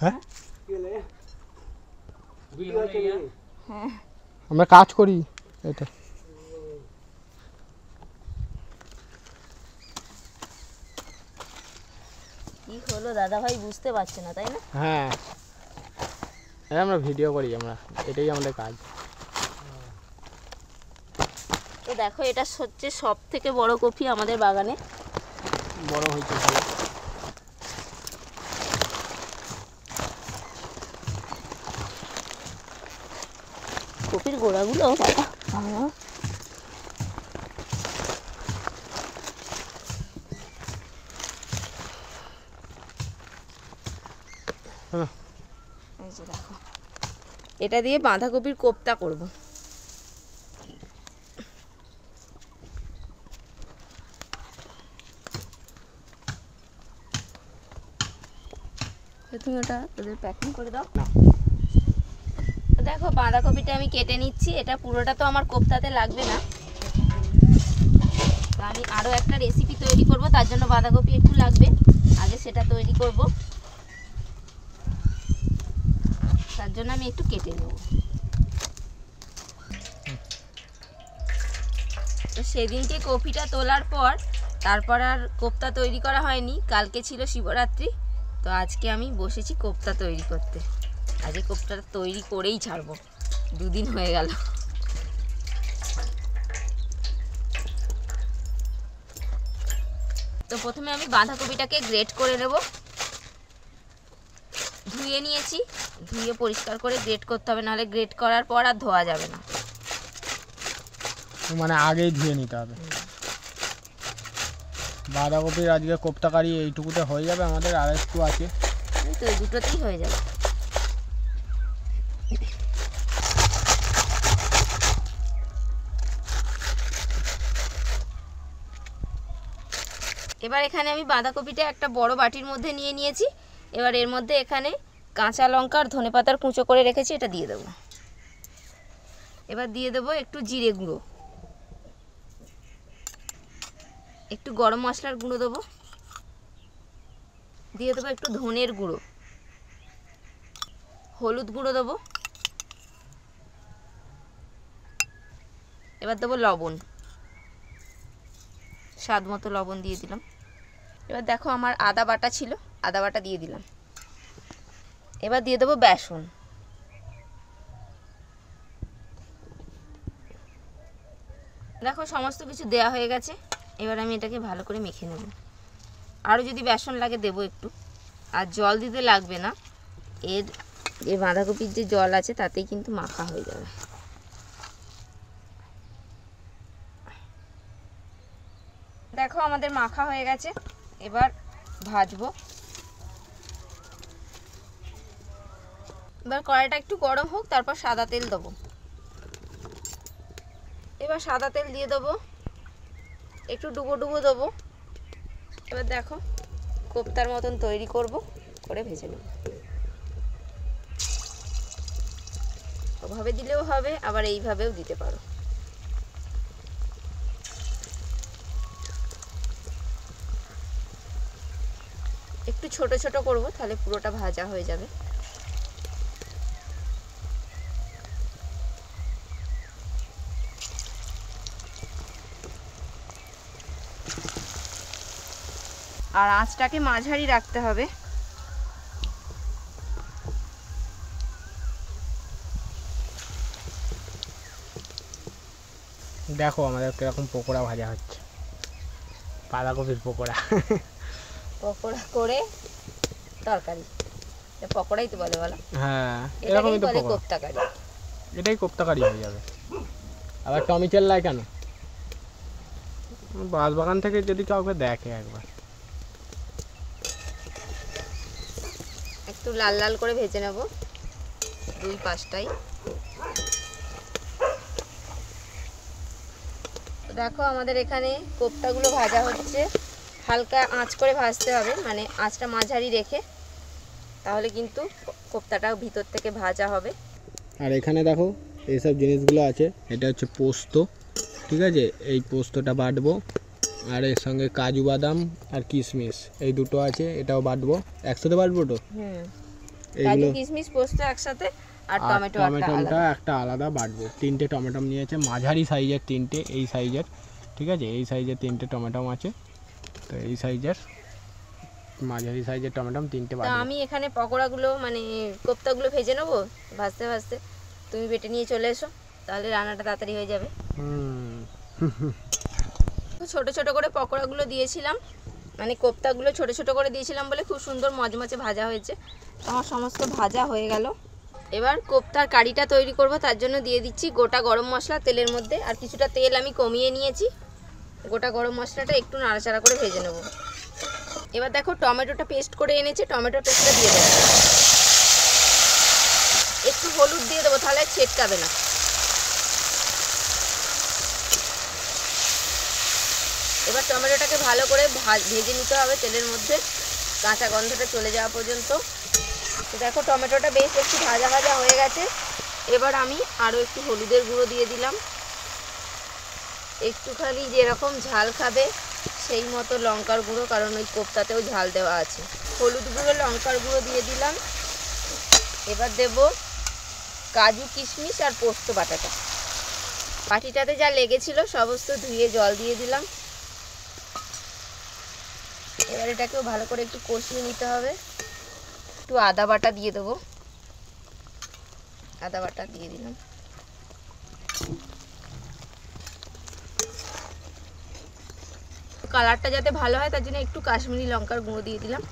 হ্যাঁ আমরা কাজ করি এটা। কি হলো দাদা ভাই বুঝতে পারছে না তাই না? হ্যাঁ আমরা ভিডিও করি, আমরা এটাই আমাদের কাজ। তো দেখো এটা হচ্ছে সব থেকে বড় কপি আমাদের বাগানে। বড় হয়েছে ভালো। কপির গোড়াগুলো বাবা এই যে দেখো, এটা দিয়ে বাঁধাকপির কোপ্তা করব। তুমি ওটা ওদের প্যাকিং করে দাও। দেখো বাঁধাকপিটা আমি কেটে নিচ্ছি, এটা পুরোটা তো আমার কোপ্তাতে লাগবে না, তো আমি আরও একটা রেসিপি তৈরি করব, তার জন্য বাঁধাকপি একটু লাগবে, আগে সেটা তৈরি করব, তার জন্য আমি একটু কেটে নেব। তো সেদিনকে কপিটা তোলার পর তারপর আর কোপ্তা তৈরি করা হয়নি, কালকে ছিল শিবরাত্রি, তো আজকে আমি বসেছি কোপ্তা তৈরি করতে। আজকে কোপ্তাটা তৈরি করেই ছাড়বো, দুদিন হয়ে গেল। তো প্রথমে আমি বাঁধাকপিটাকে গ্রেট করে নেব। ধুয়ে নিয়েছি, ধুয়ে পরিষ্কার করে গ্রেট করতে হবে, নাহলে গ্রেট করার পর আর ধোয়া যাবে না। মানে আগেই ধুয়ে নিতে হবে। বাঁধাকপির আজকে কোপ্তা কারি এইটুকুতে হয়ে যাবে আমাদের, আর একটু আছে। তো দুটোতেই হয়ে যাবে। এবার এখানে আমি বাঁধাকপিটা একটা বড় বাটির মধ্যে নিয়ে নিয়েছি। এবার এর মধ্যে এখানে কাঁচা লঙ্কা আর ধনেপাতার কুঁচো করে রেখেছি, এটা দিয়ে দেবো। এবার দিয়ে দেবো একটু জিরে গুঁড়ো, একটু গরম মশলার গুঁড়ো দেবো, দিয়ে দেবো একটু ধনের গুঁড়ো, হলুদ গুঁড়ো দেবো, এবার দেবো লবণ, স্বাদ মতো লবণ দিয়ে দিলাম। এবার দেখো আমার আদা বাটা ছিল, আদা বাটা দিয়ে দিলাম। এবার দিয়ে দেবো বেসন, দেখো সমস্ত কিছু দেয়া হয়ে গেছে। এবার আমি এটাকে ভালো করে মেখে নেব। আরও যদি বেসন লাগে দেবো একটু, আর জল দিতে লাগবে না, এর এই বাঁধাকপির যে জল আছে তাতেই কিন্তু মাখা হয়ে যাবে। দেখো আমাদের মাখা হয়ে গেছে, এবার ভাজবো। এবার কড়াইটা একটু গরম হোক, তারপর সাদা তেল দেবো। এবার সাদা তেল দিয়ে দেবো, একটু ডুবো ডুবো দেবো। এবার দেখো কোপ্তার মতন তৈরি করব, করে ভেজে নেব। ওভাবে দিলেও হবে, আবার এইভাবেও দিতে পারো। একটু ছোট ছোট করব, তাহলে পুরোটা ভাজা হয়ে যাবে। আর আঁচটাকে মাঝারি রাখতে হবে। দেখো আমাদের কিরকম পকোড়া ভাজা হচ্ছে, বাঁধাকপির পকোড়া। পকোড়া করে তরকারি, পকোড়াই তো বলে, বলো? হ্যাঁ এরকমই তো কোপ্তা কারি, এটাই কোপ্তা কারি হয়ে যাবে। আবার টমি চেল্লাই কেন? বাঁশবাগান থেকে যদি কাউকে দেখে একবার। একটু লাল লাল করে ভেজে নেব দুই পাশটাই। দেখো আমাদের এখানে কোপ্তাগুলো ভাজা হচ্ছে, হালকা আঁচ করে ভাজতে হবে, মানে আঁচটা মাঝারি রেখে, তাহলে কিন্তু কোপ্তাটাও ভিতর থেকে ভাজা হবে। আর এখানে দেখো এইসব জিনিসগুলো আছে, এটা হচ্ছে পোস্ত, ঠিক আছে? এই পোস্তটা বাটবো, আর এর সঙ্গে কাজু বাদাম আর কিশমিশ এই দুটো আছে, এটাও বাটবো, একসাথে বাটবো তো। কাজু কিশমিশ পোস্ত একসাথে আর টমেটোটা একটা আলাদা বাটবো। 3টে টমেটো নিয়েছে, মাঝারি সাইজের 3টে, এই সাইজের, ঠিক আছে, এই সাইজের 3টে টমেটো আছে। তো এই সাইজের মাঝারি সাইজের টমেটো 3টে বাটবো। আমি এখানে পকোড়াগুলো মানে কোপ্তাগুলো ভেজে নেবো ভাজতে ভাজতে, তুমি বেটে নিয়ে চলে এসো, তাহলে রান্নাটা তাড়াতাড়ি হয়ে যাবে। ছোট ছোট করে পকোড়াগুলো দিয়েছিলাম, মানে কোপ্তাগুলো ছোট ছোট করে দিয়েছিলাম বলে খুব সুন্দর মচমচে ভাজা হয়েছে। আমার সমস্ত ভাজা হয়ে গেল। এবার কোপ্তার কারিটা তৈরি করব, তার জন্য দিয়ে দিচ্ছি গোটা গরম মশলা তেলের মধ্যে, আর কিছুটা তেল আমি কমিয়ে নিয়েছি। গোটা গরম মশলাটা একটু নাড়াচাড়া করে ভেজে নেব। এবার দেখো টমেটোটা পেস্ট করে এনেছে, টমেটো পেস্টটা দিয়ে দেবো। একটু হলুদ দিয়ে দেবো, তাহলে ছেটকাবে না। এবার টমেটোটাকে ভালো করে ভেজে নিতে হবে তেলের মধ্যে, কাঁচা গন্ধটা চলে যাওয়া পর্যন্ত। তো দেখো টমেটোটা বেশ একটু ভাজা ভাজা হয়ে গেছে। এবার আমি আরও একটু হলুদের গুঁড়ো দিয়ে দিলাম, একটুখানি যেরকম ঝাল খাবে সেই মতো লঙ্কার গুঁড়ো, কারণ ওই কোপ্তাতেও ঝাল দেওয়া আছে। হলুদ গুঁড়ো লঙ্কার গুঁড়ো দিয়ে দিলাম। এবার দেব কাজু কিশমিশ আর পোস্ত বাটাটা। বাটিটাতে যা লেগেছিল সমস্ত ধুয়ে জল দিয়ে দিলাম। এবার এটাকেও ভালো করে একটু কষিয়ে নিতে হবে। একটু আদা বাটা দিয়ে দেবো, আদা বাটা দিয়ে দিলাম। কালারটা যাতে ভালো হয় তার জন্য একটু কাশ্মীরি লঙ্কার গুঁড়ো দিয়ে দিলাম।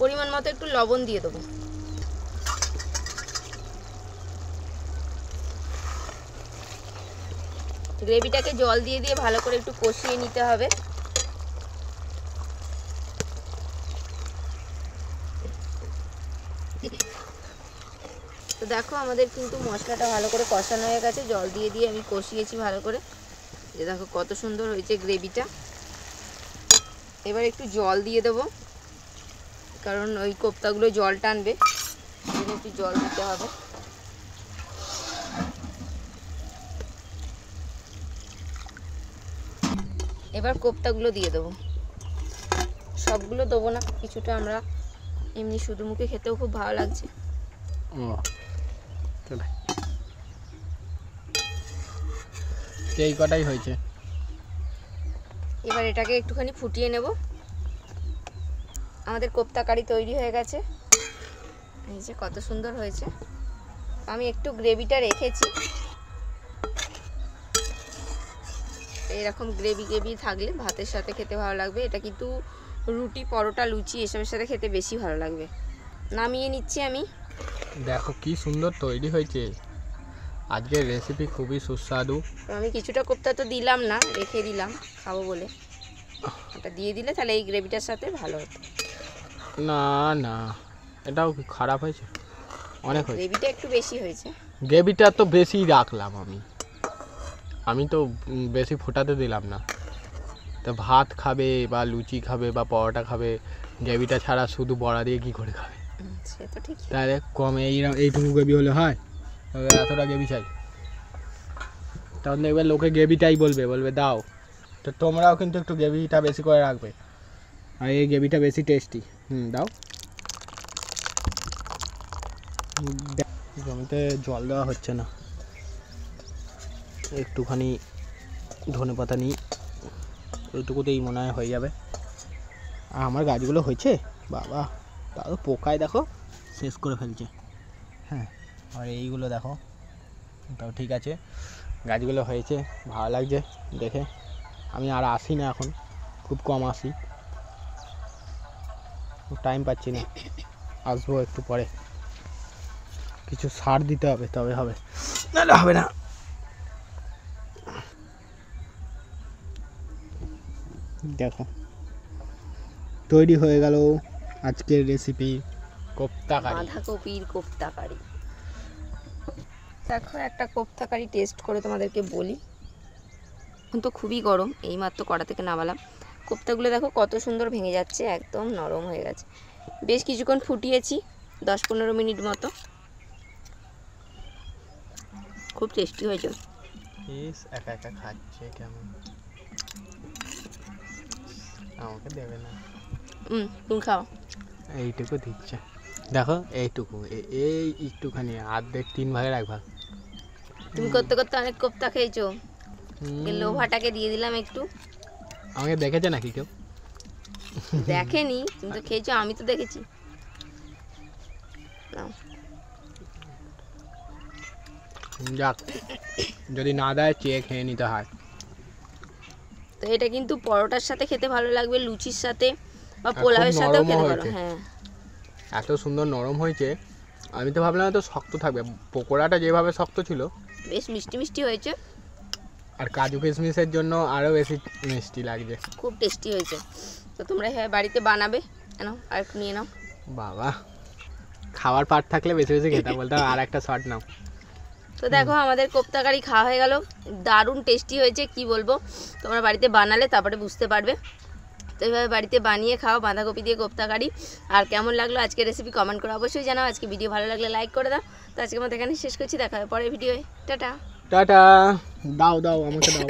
পরিমাণ মতো একটু লবণ দিয়ে দেবো। গ্রেভিটাকে জল দিয়ে দিয়ে ভালো করে একটু কষিয়ে নিতে হবে। তো দেখো আমাদের কিন্তু মশলাটা ভালো করে কষানো হয়ে গেছে, জল দিয়ে দিয়ে আমি কষিয়েছি ভালো করে। এই দেখো কত সুন্দর হয়েছে গ্রেভিটা। এবার একটু জল দিয়ে দেবো, কারণ ওই কোপ্তাগুলো জল টানবে, একটু জল দিতে হবে। এবার কোপ্তাগুলো দিয়ে দেবো, সবগুলো দেবো না, কিছুটা আমরা এমনি শুধু মুখে খেতেও খুব ভালো লাগছে। এই কটাই হয়েছে। এবার এটাকে একটুখানি ফুটিয়ে নেব। আমাদের কোপ্তা কারি তৈরি হয়ে গেছে। এই যে কত সুন্দর হয়েছে। আমি একটু গ্রেভিটা রেখেছি, এরকম গ্রেভি গ্রেভি থাকলে ভাতের সাথে খেতে ভালো লাগবে। এটা কিন্তু রুটি পরোটা লুচি এসবের সাথে খেতে বেশি ভালো লাগবে। নামিয়ে নিচ্ছি আমি। দেখো কি সুন্দর তৈরি হয়েছে, আজকের রেসিপি খুবই সুস্বাদু। আমি কিছুটা কোপ্তা তো দিলাম না, রেখে দিলাম খাবো বলে। এটা দিয়ে দিলে তাহলে এই গ্রেভিটার সাথে ভালো হতো। না না, এটাও খারাপ হয়েছে, অনেক হয়েছে। গ্রেভিটা একটু বেশি হয়েছে। গ্রেভিটা তো বেশি রাখলাম আমি তো বেশি ফোটাতে দিলাম না। তো ভাত খাবে বা লুচি খাবে বা পরোটা খাবে, গ্রেভিটা ছাড়া শুধু বড়া দিয়ে কী করে খাবে? সে তো ঠিক। তাহলে কম এইটুকু গ্রেভি হলে হয়? এতটা গ্রেভি চাই, তখন দেখবে লোকে গ্রেভিটাই বলবে দাও। তো তোমরাও কিন্তু একটু গ্রেভিটা বেশি করে রাখবে, আর এই গ্রেভিটা বেশি টেস্টি। দাও। জমিতে জল দেওয়া হচ্ছে না, একটুখানি ধনেপাতা নিই, ওইটুকুতেই মনে হয় হয়ে যাবে। আর আমার গাছগুলো হয়েছে বাবা, তাও পোকায় দেখো শেষ করে ফেলছে। হ্যাঁ, আর এইগুলো দেখো, তাও ঠিক আছে, গাছগুলো হয়েছে, ভালো লাগছে দেখে। আমি আর আসি না এখন, খুব কম আসি, টাইম পাচ্ছি না, আসবো একটু পরে। কিছু সার দিতে হবে, তবে হবে, নাহলে হবে না। দেখো তৈরি হয়ে গেল আজকের রেসিপি কোপ্তা কারি, বাঁধাকপির কোপ্তা কারি। দেখো একটা কোপ্তা কারি টেস্ট করে তোমাদেরকে বলি। এখন তো খুবই গরম, এইমাত্র কড়া থেকে নামালাম। কোপ্তাগুলো দেখো কত সুন্দর ভেঙে যাচ্ছে, একদম নরম হয়ে গেছে। বেশ কিছুক্ষণ ফুটিয়েছি, 10-15 মিনিট মতো। খুব টেস্টি হয়েছে। একা একা খাচ্ছে কেমন, আমাকে দেবে না। তুমি খাও। এইটুকু দিচ্ছে দেখো, এইটুকু এই একটুখানি অর্ধেক 3 ভাগের 1 ভাগ। তুমি করতে করতে অনেক কোপ্তা খেয়েছো, লোভাটাকে দিয়ে দিলাম একটু। আমাকে দেখেছে নাকি কেউ? দেখেনি, তুমি তো খেয়েছো, আমি তো দেখেছি। নাও। যাক, যদি না দেয় চেয়ে খেয়ে নিতে হয়। তো এটা কিন্তু পরোটার সাথে খেতে ভালো লাগবে, লুচির সাথে বা খুব পোলাওয়ের সাথেও নরমও খেতে ভালো। হয়েছে। হ্যাঁ, এত সুন্দর নরম হয়েছে, আমি তো ভাবলাম এত শক্ত থাকবে। পকোড়াটা যেভাবে শক্ত ছিল, বেশ মিষ্টি মিষ্টি হয়েছে, আর কাজু কিশমিশের জন্য আরও বেশি মিষ্টি লাগছে। খুব টেস্টি হয়েছে। তো তোমরা হ্যাঁ বাড়িতে বানাবে, নাও আর একটু নিয়ে নাও। বাবা, খাওয়ার পাট থাকলে বেশি বেশি খেতাম, বলতাম আর একটা শট নাও। তো দেখো আমাদের কোপ্তা কারি খাওয়া হয়ে গেল, দারুণ টেস্টি হয়েছে, কি বলবো। তোমরা বাড়িতে বানালে তারপরে বুঝতে পারবে। তো এইভাবে বাড়িতে বানিয়ে খাও বাঁধাকপি দিয়ে কোপ্তা কারি। আর কেমন লাগলো আজকের রেসিপি কমেন্ট করে অবশ্যই জানাও। আজকে ভিডিও ভালো লাগলে লাইক করে দাও। তো আজকে মতো এখানে শেষ করছি, দেখা হবে পরের ভিডিওয়ে। টাটা। টাটা। দাও দাও, আমাকে দাও।